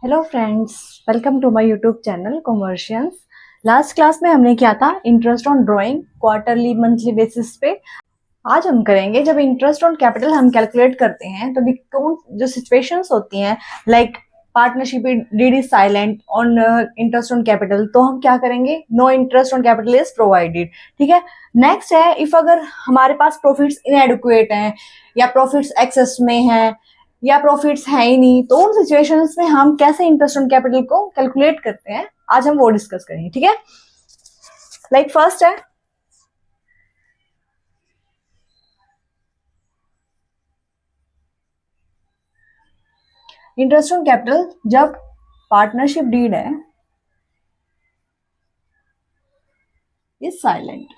Hello friends, welcome to my YouTube channel Commercians. Last class में हमने किया था interest on drawing quarterly monthly basis पे। आज हम करेंगे जब इंटरेस्ट ऑन कैपिटल हम कैलकुलेट करते हैं तो कौन जो सिचुएशंस होती हैं, like partnership deed is silent on interest on capital, तो हम क्या करेंगे, no interest on capital is provided. ठीक है। नेक्स्ट है, इफ अगर हमारे पास प्रॉफिट्स इनएडिक्वेट हैं या प्रॉफिट्स एक्सेस में हैं या प्रॉफिट्स है ही नहीं, तो उन सिचुएशंस में हम कैसे इंटरेस्ट ऑन कैपिटल को कैलकुलेट करते हैं, आज हम वो डिस्कस करेंगे। ठीक है। लाइक फर्स्ट है, इंटरेस्ट ऑन कैपिटल जब पार्टनरशिप डीड है इज साइलेंट।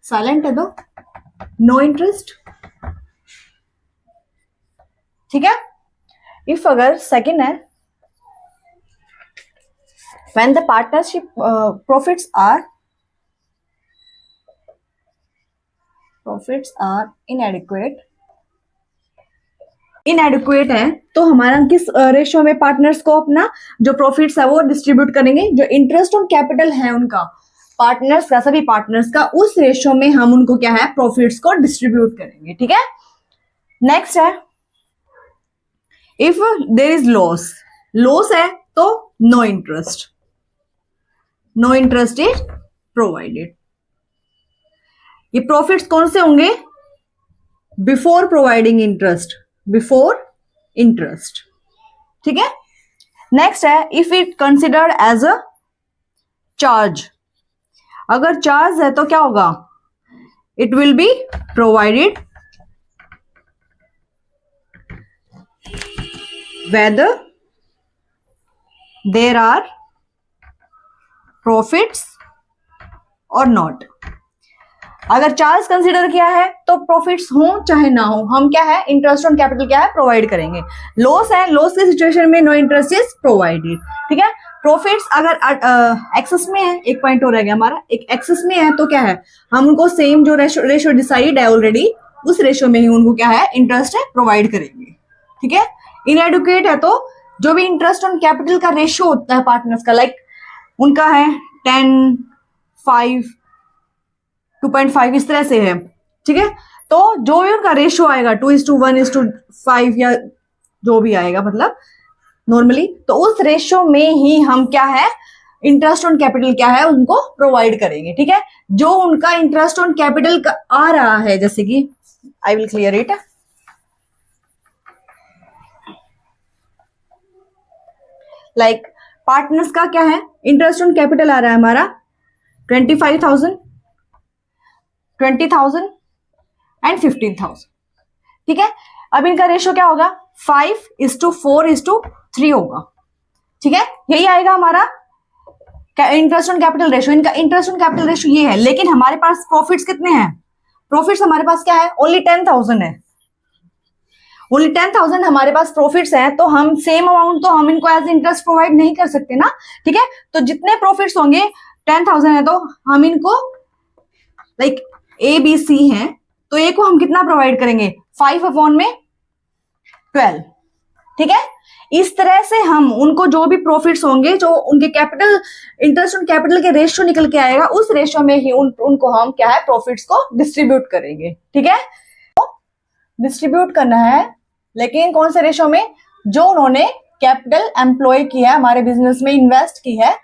साइलेंट है तो नो इंटरेस्ट। ठीक है। इफ अगर सेकेंड है, when the partnership profits are inadequate है, तो हमारा किस रेशियो में पार्टनर्स को अपना जो प्रॉफिट्स है वो डिस्ट्रीब्यूट करेंगे, जो इंटरेस्ट ऑन कैपिटल है उनका, पार्टनर्स का, सभी पार्टनर्स का, उस रेशियो में हम उनको क्या है, प्रॉफिट्स को डिस्ट्रीब्यूट करेंगे। ठीक है। नेक्स्ट है, if there is loss, loss है तो no interest, no interest is provided. ये प्रॉफिट्स कौन से होंगे, before providing interest, before interest. ठीक है। नेक्स्ट है, if it considered as a charge, अगर चार्ज है तो क्या होगा, it will be provided whether there are profits or not। अगर चार्ज कंसिडर किया है तो प्रॉफिट्स हो चाहे ना हो, हम क्या है, इंटरेस्ट ऑन कैपिटल क्या है, प्रोवाइड करेंगे। लॉस है, लॉस की सिचुएशन में नो इंटरेस्ट इज प्रोवाइडेड। ठीक है। प्रॉफिट्स अगर एक्सेस में है, एक पॉइंट हो रह गया हमारा, एक एक्सेस में है तो क्या है, हम उनको सेम जो रेशियो डिसाइड है ऑलरेडी, उस रेशियो में ही उनको क्या है, इंटरेस्ट है, प्रोवाइड करेंगे। ठीक है। इनएडुकेट है तो जो भी इंटरेस्ट ऑन कैपिटल का रेशियो होता है पार्टनर्स का, लाइक उनका है 10, 5, 2.5 इस तरह से है। ठीक है। तो जो भी उनका रेशियो आएगा 2:1:5 या जो भी आएगा, मतलब नॉर्मली, तो उस रेशियो में ही हम क्या है, इंटरेस्ट ऑन कैपिटल क्या है, उनको प्रोवाइड करेंगे। ठीक है। जो उनका इंटरेस्ट ऑन कैपिटल आ रहा है, जैसे कि I will clear it, like partners का क्या है, इंटरेस्ट ऑन कैपिटल आ रहा है हमारा 25,000, 20,000 एंड 15,000। ठीक है। अब इनका रेशियो क्या होगा, 5:4:3 होगा। ठीक है। यही आएगा हमारा इंटरेस्ट ऑन कैपिटल रेशियो। इनका इंटरेस्ट ऑन कैपिटल रेशियो ये है, लेकिन हमारे पास प्रॉफिट्स कितने हैं, प्रॉफिट्स हमारे पास क्या है, ओनली 10,000 है। ओनली 10,000 हमारे पास प्रॉफिट्स हैं, तो हम सेम अमाउंट तो हम इनको एज इंटरेस्ट प्रोवाइड नहीं कर सकते ना। ठीक है। तो जितने प्रॉफिट्स होंगे, 10,000 है तो हम इनको, लाइक ए बी सी है, तो ए को हम कितना प्रोवाइड करेंगे, 5/12। ठीक है। इस तरह से हम उनको जो भी प्रॉफिट्स होंगे, जो उनके कैपिटल, इंटरेस्ट ऑन कैपिटल के रेशियो निकल के आएगा, उस रेशियो में ही उनको हम क्या है, प्रॉफिट्स को डिस्ट्रीब्यूट करेंगे। ठीक है। तो डिस्ट्रीब्यूट करना है, लेकिन कौन से रेशो में, जो उन्होंने कैपिटल एम्प्लॉय की है, हमारे बिजनेस में इन्वेस्ट की है,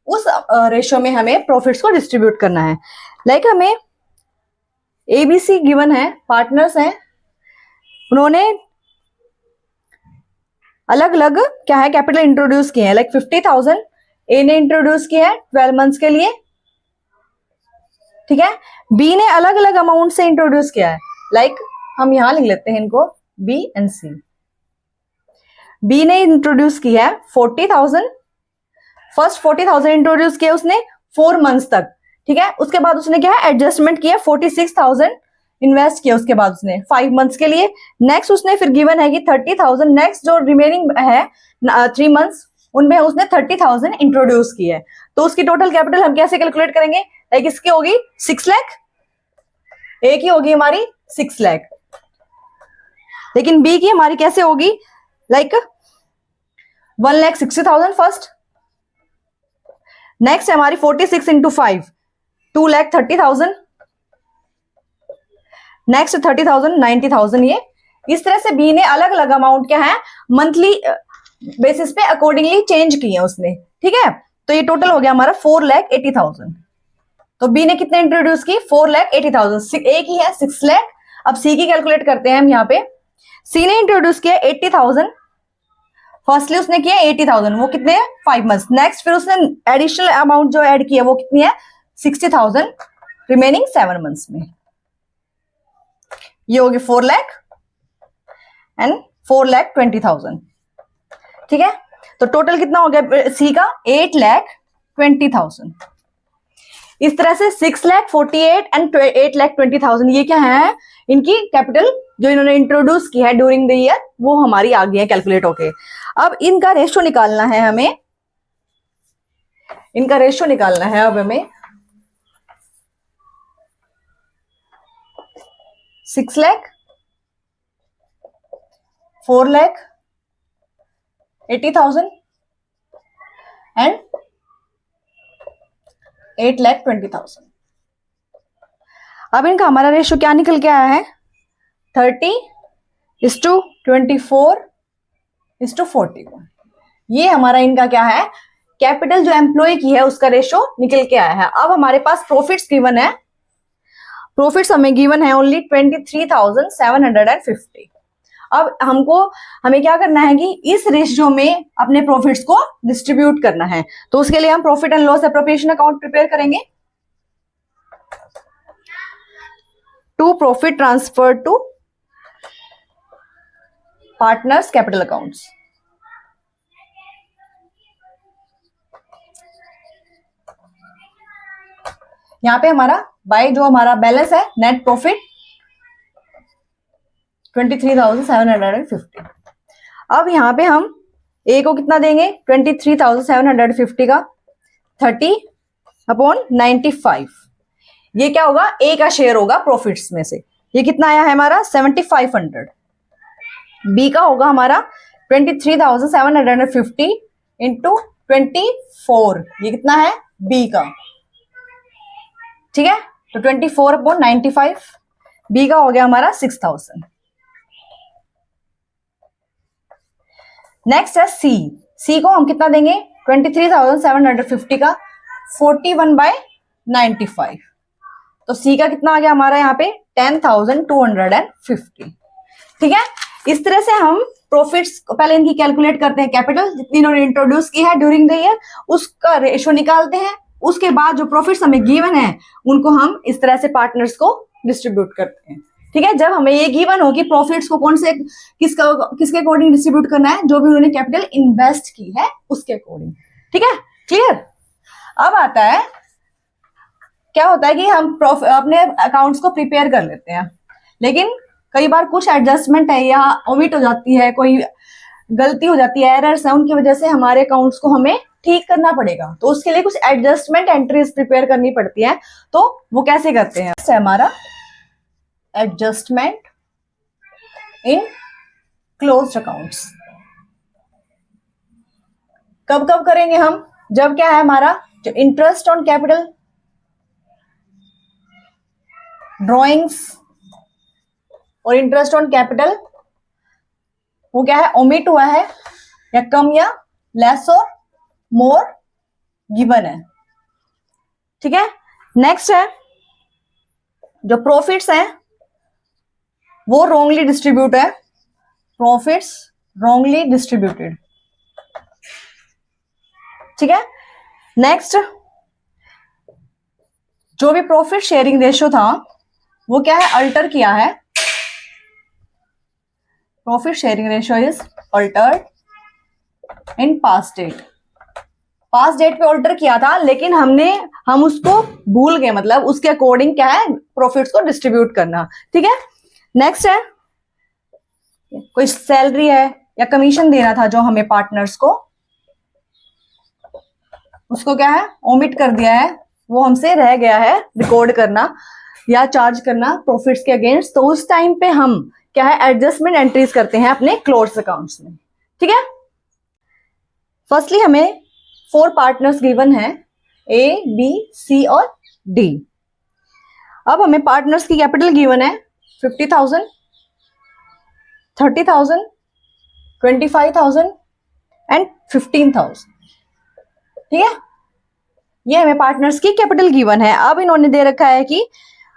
उस रेशो में हमें प्रॉफिट्स को डिस्ट्रीब्यूट करना है। लाइक हमें एबीसी गिवन है, पार्टनर्स हैं, उन्होंने अलग अलग क्या है, कैपिटल इंट्रोड्यूस किए हैं। लाइक 50,000 ए ने इंट्रोड्यूस किया है 12 मंथ्स के लिए। ठीक है। बी ने अलग अलग अमाउंट से इंट्रोड्यूस किया है, लाइक हम यहां लिख लेते हैं इनको बी एंड सी। बी ने इंट्रोड्यूस किया है 40,000, फर्स्ट 40,000 इंट्रोड्यूस किया उसने 4 मंथ्स तक। ठीक है। उसके बाद उसने क्या है, एडजस्टमेंट किया, 46,000 इन्वेस्ट किया उसके बाद उसने 5 मंथ्स के लिए। नेक्स्ट उसने फिर गिवन है कि 30,000, नेक्स्ट जो रिमेनिंग है 3 मंथ्स, उनमें उसने 30,000 इंट्रोड्यूस किया है। तो उसकी टोटल कैपिटल हम कैसे कैलकुलेट करेंगे, लाइक इसकी होगी 6 लाख, ए की होगी हमारी 6 लाख, लेकिन बी की हमारी कैसे होगी, लाइक 1,60,000 फर्स्ट। नेक्स्ट है हमारी 46 इंटू 5, 2,30,000। नेक्स्ट 30,000, 90,000। ये इस तरह से बी ने अलग अलग अमाउंट क्या है मंथली बेसिस पे अकॉर्डिंगली चेंज किए उसने, ठीक है। तो ये टोटल हो गया हमारा 4,80,000। तो बी ने कितने इंट्रोड्यूस की? 4,80,000। एक ही है 6 लाख। अब सी की कैलकुलेट करते हैं हम यहाँ पे। सी ने इंट्रोड्यूस किया 80,000। फर्स्टली उसने किया 80,000, वो कितने 5 मंथ्स। नेक्स्ट फिर उसने एडिशनल अमाउंट जो ऐड किया वो कितनी है 60,000 रिमेनिंग 7 मंथ्स में। ये हो गया 4 लाख एंड 4,20,000, ठीक है। तो टोटल कितना हो गया सी का? 8,20,000। इस तरह से 6,48,000 एंड 8,20,000 ये क्या है इनकी कैपिटल जो इन्होंने इंट्रोड्यूस की है ड्यूरिंग द ईयर, वो हमारी आ गई है कैलकुलेट होके। अब इनका रेशो निकालना है हमें, इनका रेशो निकालना है अब हमें। 6 लाख, 4,80,000 एंड 8,20,000। अब इनका हमारा रेशो क्या निकल के आया है? 30:24:41। ये हमारा इनका क्या है कैपिटल जो एम्प्लॉय की है उसका रेशो निकल के आया है। अब हमारे पास प्रॉफिट्स गिवन है। प्रॉफिट्स हमें गिवन है ओनली 23,750। अब हमें क्या करना है कि इस रेशियो में अपने प्रॉफिट्स को डिस्ट्रीब्यूट करना है। तो उसके लिए हम profit and loss appropriation account prepare करेंगे। To profit transfer to partners capital accounts. यहां पे हमारा बाय जो हमारा बैलेंस है नेट प्रॉफिट 23,750। अब यहां पे हम ए को कितना देंगे 23,750 का 30/95। ये क्या होगा ए का शेयर होगा प्रॉफिट्स में से। ये कितना आया है हमारा 7,500। बी का होगा हमारा 23,750 इंटू 24। ये कितना है बी का, ठीक है। तो 24/95 बी का हो गया हमारा 6,000। नेक्स्ट है सी। सी को हम कितना देंगे 23,750 का 41/95। तो सी का कितना आ गया हमारा यहाँ पे 10,250, ठीक है। इस तरह से हम प्रॉफिट्स पहले इनकी कैलकुलेट करते हैं, कैपिटल जितनी इन्होंने इंट्रोड्यूस की है ड्यूरिंग द ईयर उसका रेशो निकालते हैं। उसके बाद जो प्रॉफिट्स हमें गिवन है उनको हम इस तरह से पार्टनर्स को डिस्ट्रीब्यूट करते हैं, ठीक है। जब हमें ये गिवन हो कि प्रॉफिट्स को कौन से किसके अकॉर्डिंग डिस्ट्रीब्यूट करना है, जो भी उन्होंने कैपिटल इन्वेस्ट की है उसके अकॉर्डिंग, ठीक है। क्लियर। अब आता है क्या होता है कि हम अपने अकाउंट्स को प्रिपेयर कर लेते हैं, लेकिन कई बार कुछ एडजस्टमेंट है या ओमिट हो जाती है, कोई गलती हो जाती है, एरर्स है, उनकी वजह से हमारे अकाउंट्स को हमें ठीक करना पड़ेगा। तो उसके लिए कुछ एडजस्टमेंट एंट्रीज प्रिपेयर करनी पड़ती है। तो वो कैसे करते हैं हमारा एडजस्टमेंट इन क्लोज्ड अकाउंट्स। कब कब करेंगे हम? जब क्या है हमारा जो इंटरेस्ट ऑन कैपिटल ड्रॉइंग्स और इंटरेस्ट ऑन कैपिटल वो क्या है ओमिट हुआ है या कम या लेस और मोर गिवन है, ठीक है। नेक्स्ट है जो प्रॉफिट्स हैं वो रॉन्गली डिस्ट्रीब्यूट है, प्रॉफिट्स रॉन्गली डिस्ट्रीब्यूटेड, ठीक है। नेक्स्ट जो भी प्रॉफिट शेयरिंग रेशियो था वो क्या है अल्टर किया है। Profit sharing ratio is altered in past date. Past date पे अल्टर किया था लेकिन हम उसको भूल गए, मतलब उसके अकॉर्डिंग क्या है प्रॉफिट्स को डिस्ट्रीब्यूट करना, ठीक है। नेक्स्ट है कोई सैलरी है या कमीशन देना था जो हमें पार्टनर्स को, उसको क्या है ओमिट कर दिया है, वो हमसे रह गया है रिकॉर्ड करना या चार्ज करना प्रॉफिट्स के अगेंस्ट। तो उस टाइम पे हम क्या है एडजस्टमेंट एंट्रीज करते हैं अपने क्लोज्ड अकाउंट्स में, ठीक है। फर्स्टली हमें 4 पार्टनर्स गिवन है, A, B, C और D। अब हमें पार्टनर्स की कैपिटल गिवन है 50,000, 30,000, 25,000 एंड 15,000। ठीक है, ये हमें पार्टनर्स की कैपिटल गिवन है। अब इन्होंने दे रखा है कि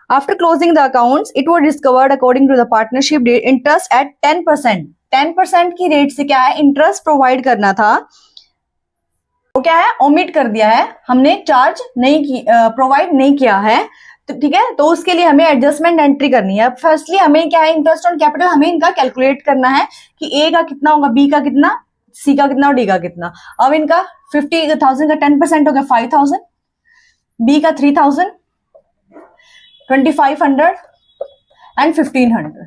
after closing the accounts it was discovered according to the partnership deed interest at 10%। 10% की रेट से क्या है, इंटरेस्ट प्रोवाइड करना था, वो क्या है, ओमिट कर दिया है, हमने चार्ज नहीं की, प्रोवाइड नहीं किया है। तो ठीक है, तो उसके लिए हमें एडजस्टमेंट एंट्री करनी है। फर्स्टली हमें क्या है, इंटरेस्ट ऑन कैपिटल हमें इनका कैलकुलेट करना है कि ए का कितना होगा, बी का कितना, सी का कितना और डी का कितना। अब इनका 50,000 का 10% हो गया 5,000, बी का 3,000, 2,500 एंड 1,500।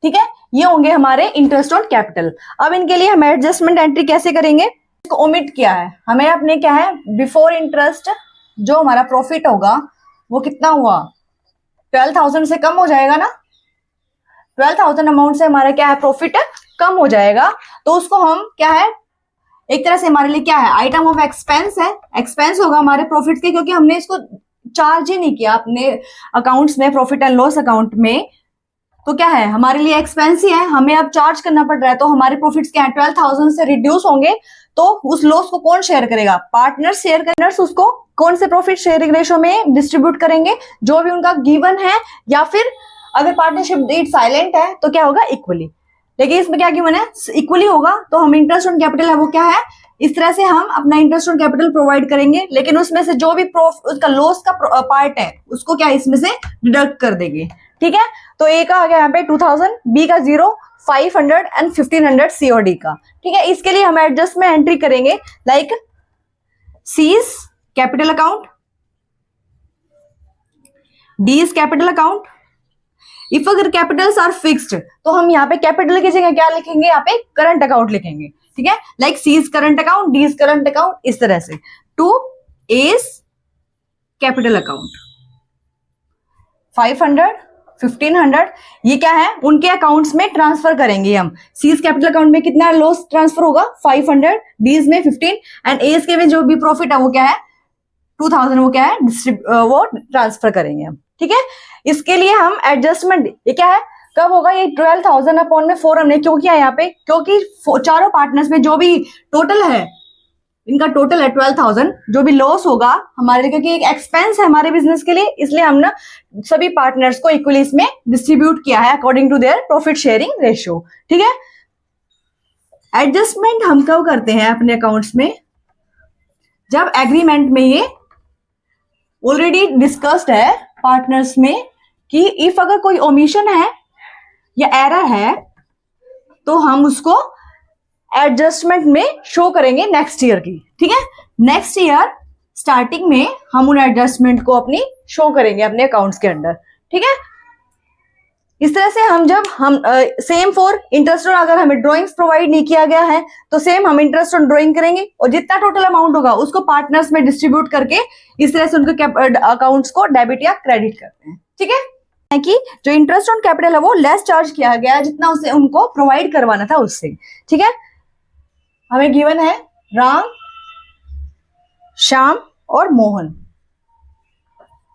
ठीक है, ये होंगे हमारे इंटरेस्ट ऑन कैपिटल। अब इनके लिए हम एडजस्टमेंट एंट्री कैसे करेंगे, इसको ओमिट किया है, हमें अपने क्या है, बिफोर इंटरेस्ट जो हमारा प्रॉफिट होगा वो कितना हुआ, 12,000 से कम हो जाएगा ना, 12,000 अमाउंट से हमारा क्या है, प्रॉफिट कम हो जाएगा। तो उसको हम क्या है, एक तरह से हमारे लिए क्या है, आइटम ऑफ एक्सपेंस है, एक्सपेंस होगा हमारे प्रॉफिट के, क्योंकि हमने इसको चार्ज ही नहीं किया अपने अकाउंट्स में, प्रॉफिट एंड लॉस अकाउंट में। तो क्या है, हमारे लिए एक्सपेंस ही है, हमें अब चार्ज करना पड़ रहा है। तो हमारे प्रॉफिट्स क्या है, 12,000 से रिड्यूस होंगे। तो उस लॉस को कौन शेयर करेगा, पार्टनर्स शेयर करेंगे। उसको कौन से प्रॉफिट शेयरिंग रेशो में डिस्ट्रीब्यूट करेंगे, जो भी उनका गिवन है, या फिर अगर पार्टनरशिप डेट साइलेंट है तो क्या होगा, इक्वली। लेकिन इसमें क्या गिवन है, इक्वली होगा। तो हम इंटरेस्ट ऑन कैपिटल है वो क्या है, इस तरह से हम अपना इंटरेस्ट ऑन कैपिटल प्रोवाइड करेंगे, लेकिन उसमें से जो भी उसका लॉस का पार्ट है उसको क्या इसमें से डिडक्ट कर देंगे। ठीक है, तो ए का आ गया यहाँ पे 2,000, बी का 0, 500 एंड 1,500 सी और डी का। ठीक है, इसके लिए हम एडजस्टमेंट एंट्री करेंगे, like seize capital account, D is capital account. If अगर कैपिटल्स आर फिक्स्ड तो हम यहाँ पे कैपिटल की जगह क्या लिखेंगे, यहाँ पे करंट अकाउंट लिखेंगे। ठीक है, like C is current account, D is current account, इस तरह से। टू एज कैपिटल अकाउंट, 500, 1,500 ये क्या है, उनके अकाउंट्स में ट्रांसफर करेंगे हम। सीज कैपिटल अकाउंट में कितना लॉस ट्रांसफर होगा, 500, डीज में 15 एंड एज के में जो भी प्रॉफिट है वो क्या है, 2,000 वो क्या है, वो ट्रांसफर करेंगे हम। ठीक है, इसके लिए हम एडजस्टमेंट, ये क्या है, कब होगा, ये 12,000 अपॉन में 4 हमने क्यों किया यहाँ पे, क्योंकि चारों पार्टनर्स में जो भी टोटल है, इनका टोटल है 12,000, जो भी लॉस होगा हमारे लिए, क्योंकि एक एक्सपेंस है हमारे बिजनेस के लिए, इसलिए हमने सभी पार्टनर्स को इक्वली इसमें डिस्ट्रीब्यूट किया है according to their profit sharing ratio. ठीक है, एडजस्टमेंट हम कब करते हैं अपने अकाउंट्स में, जब एग्रीमेंट में ये ऑलरेडी डिस्कस्ड है पार्टनर्स में कि इफ अगर कोई ओमिशन है या एरर है तो हम उसको एडजस्टमेंट में शो करेंगे नेक्स्ट ईयर की। ठीक है, नेक्स्ट ईयर स्टार्टिंग में हम उन एडजस्टमेंट को अपनी शो करेंगे अपने अकाउंट्स के अंदर। ठीक है, इस तरह से हम जब हम सेम फॉर इंटरेस्ट ऑन, अगर हमें ड्राइंग्स प्रोवाइड नहीं किया गया है तो सेम हम इंटरेस्ट ऑन ड्राइंग करेंगे, और जितना टोटल अमाउंट होगा उसको पार्टनर्स में डिस्ट्रीब्यूट करके इस तरह से उनके अकाउंट्स को डेबिट या क्रेडिट करते हैं। ठीक है, कि जो इंटरेस्ट ऑन कैपिटल है वो लेस चार्ज किया गया है जितना उसे उनको प्रोवाइड करवाना था उससे। ठीक है, हमें गिवन है राम, श्याम और मोहन,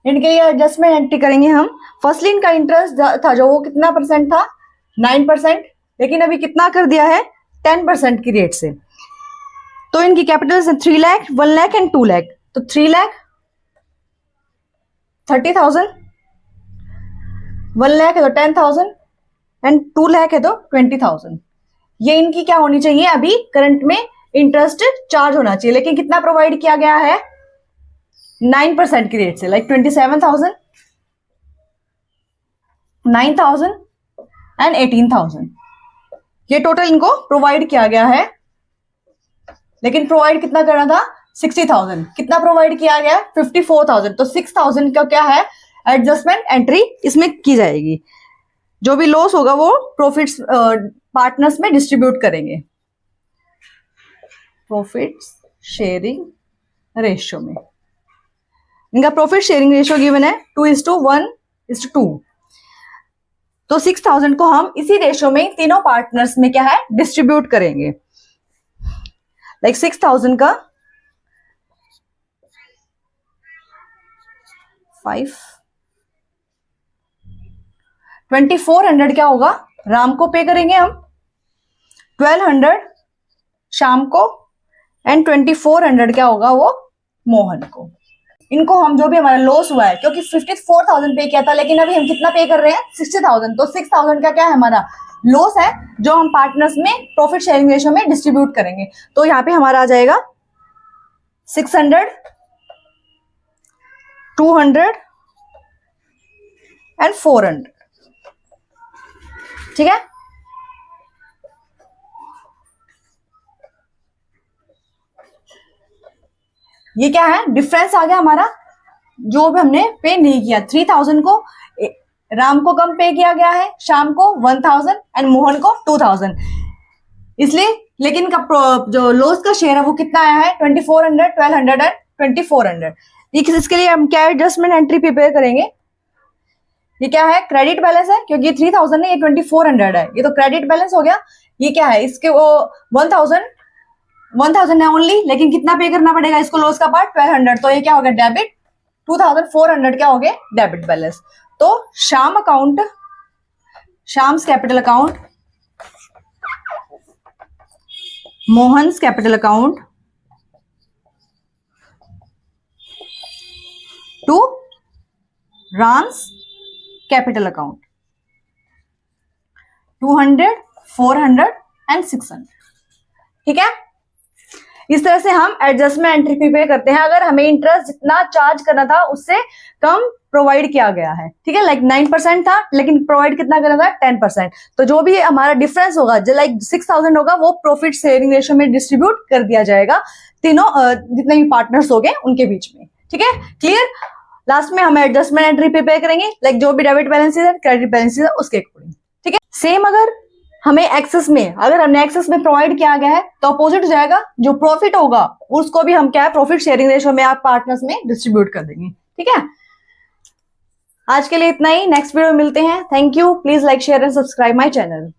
इनके लिए एडजस्टमेंट एंट्री करेंगे हम। फर्स्टली इनका इंटरेस्ट था जो वो कितना परसेंट था, 9%, लेकिन अभी कितना कर दिया है, 10% की रेट से। तो इनकी कैपिटल है 3 लाख, 1 लाख एंड 2 लाख। तो 3 लाख 30,000, 1 लाख है तो 10,000 एंड 2 लाख है तो 20,000। ये इनकी क्या होनी चाहिए, अभी करंट में इंटरेस्ट चार्ज होना चाहिए, लेकिन कितना प्रोवाइड किया गया है, 9% की रेट से, लाइक 27,000, 9,000 एंड 18,000। ये टोटल इनको प्रोवाइड किया गया है, लेकिन प्रोवाइड कितना करना था, 60,000। कितना प्रोवाइड किया गया, 54,000। तो 6,000 का क्या है, एडजस्टमेंट एंट्री इसमें की जाएगी। जो भी लॉस होगा वो प्रॉफिट्स पार्टनर्स में डिस्ट्रीब्यूट करेंगे, प्रॉफिट्स शेयरिंग रेशियो में। इनका प्रॉफिट शेयरिंग रेशियो गिवन है 2:1:2। तो 6,000 को हम इसी रेशियो में तीनों पार्टनर्स में क्या है, डिस्ट्रीब्यूट करेंगे। लाइक 6,000 का 5 2400 क्या होगा, राम को पे करेंगे हम, 1200 श्याम को, एंड 2400 क्या होगा वो मोहन को। इनको हम जो भी हमारा लॉस हुआ है, क्योंकि 54,000 पे किया था, लेकिन अभी हम कितना पे कर रहे हैं 60,000, तो 6,000 का क्या है हमारा लॉस है, जो हम पार्टनर्स में प्रॉफिट शेयरिंग रेशियो में डिस्ट्रीब्यूट करेंगे। तो यहाँ पे हमारा आ जाएगा 600, 200 एंड 400। ठीक है, ये क्या है, डिफरेंस आ गया हमारा, जो भी हमने पे नहीं किया। 3,000 को राम को कम पे किया गया है, शाम को 1,000 एंड मोहन को 2,000, इसलिए। लेकिन जो लॉस का शेयर है वो कितना आया है, 2400, 1200 एंड 2400। इसके लिए हम क्या एडजस्टमेंट एंट्री प्रिपेयर करेंगे, ये क्या है, क्रेडिट बैलेंस है, क्योंकि 3,000 है, ये 2400 है, ये तो क्रेडिट बैलेंस हो गया। ये क्या है, इसके वो 1,000 है ओनली, लेकिन कितना पे करना पड़ेगा इसको लॉस का पार्ट, 1200, तो ये क्या हो गया डेबिट, 2,400 क्या हो गया डेबिट बैलेंस। तो Shyam account, Shyam's capital account, Mohan's capital account to Ram's capital account, 200, 400 and 600। ठीक है, इस तरह से हम एडजस्टमेंट एंट्री प्रिपेयर करते हैं अगर हमें इंटरेस्ट जितना चार्ज करना था उससे कम प्रोवाइड किया गया है। ठीक है, लाइक 9% था, लेकिन प्रोवाइड कितना करना था 10%। तो जो भी हमारा डिफरेंस होगा, जो लाइक 6,000 होगा, वो प्रॉफिट शेयरिंग रेशियो में डिस्ट्रीब्यूट कर दिया जाएगा तीनों जितने भी पार्टनर्स हो गए उनके बीच में। ठीक है, क्लियर। लास्ट में हम एडजस्टमेंट एंट्री प्रिपेयर करेंगे, लाइक जो भी डेबिट बैलेंसेस है, क्रेडिट बैलेंसेस है, उसके अकॉर्डिंग। ठीक है, सेम अगर हमें एक्सेस में, अगर हमने एक्सेस में प्रोवाइड किया गया है तो अपोजिट हो जाएगा, जो प्रॉफिट होगा उसको भी हम क्या है प्रॉफिट शेयरिंग रेशियो में आप पार्टनर्स में डिस्ट्रीब्यूट कर देंगे। ठीक है, आज के लिए इतना ही, नेक्स्ट वीडियो में मिलते हैं। Thank you, please like share and subscribe my channel.